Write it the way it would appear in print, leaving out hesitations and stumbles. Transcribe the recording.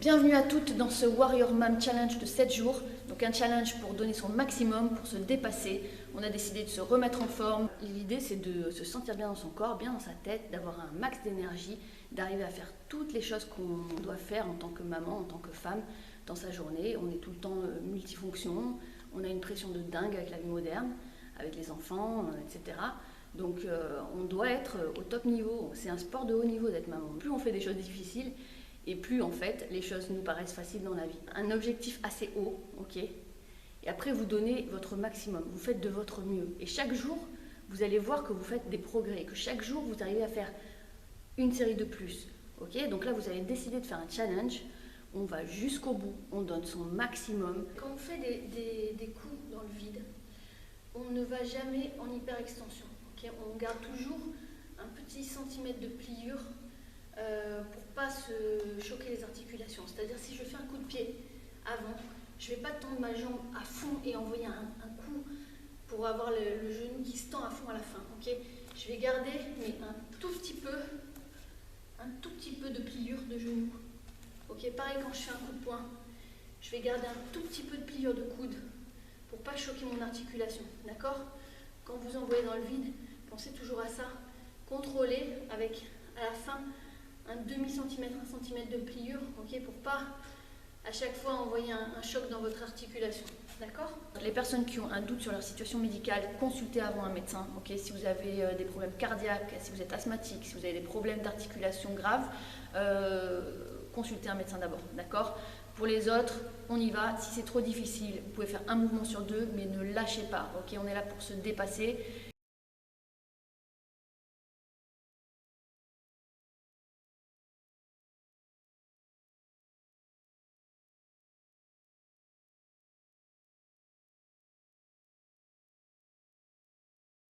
Bienvenue à toutes dans ce Warrior Mom Challenge de 7 jours. Donc un challenge pour donner son maximum, pour se dépasser. On a décidé de se remettre en forme. L'idée c'est de se sentir bien dans son corps, bien dans sa tête, d'avoir un max d'énergie, d'arriver à faire toutes les choses qu'on doit faire en tant que maman, en tant que femme dans sa journée. On est tout le temps multifonction, on a une pression de dingue avec la vie moderne, avec les enfants, etc. Donc on doit être au top niveau. C'est un sport de haut niveau d'être maman. Plus on fait des choses difficiles, et plus en fait les choses nous paraissent faciles dans la vie. Un objectif assez haut, ok. Et après vous donnez votre maximum, vous faites de votre mieux. Et chaque jour, vous allez voir que vous faites des progrès, que chaque jour vous arrivez à faire une série de plus, ok. Donc là vous avez décidé de faire un challenge, on va jusqu'au bout, on donne son maximum. Quand on fait des coups dans le vide, on ne va jamais en hyperextension, ok. On garde toujours un petit centimètre de pliure pour pas se choquer les articulations. C'est-à-dire si je fais un coup de pied avant, je ne vais pas tendre ma jambe à fond et envoyer un coup pour avoir le genou qui se tend à fond à la fin. Okay, je vais garder mais un tout petit peu de pliure de genou. Okay, pareil quand je fais un coup de poing, je vais garder un tout petit peu de pliure de coude pour pas choquer mon articulation. D'accord? Quand vous envoyez dans le vide, pensez toujours à ça. Contrôlez avec à la fin un demi-centimètre, 1 centimètre de pliure, ok, pour pas à chaque fois envoyer un choc dans votre articulation. D'accord? Les personnes qui ont un doute sur leur situation médicale, consultez avant un médecin. Ok, si vous avez des problèmes cardiaques, si vous êtes asthmatique, si vous avez des problèmes d'articulation graves, consultez un médecin d'abord. D'accord? Pour les autres, on y va. Si c'est trop difficile, vous pouvez faire un mouvement sur deux, mais ne lâchez pas. Ok, on est là pour se dépasser.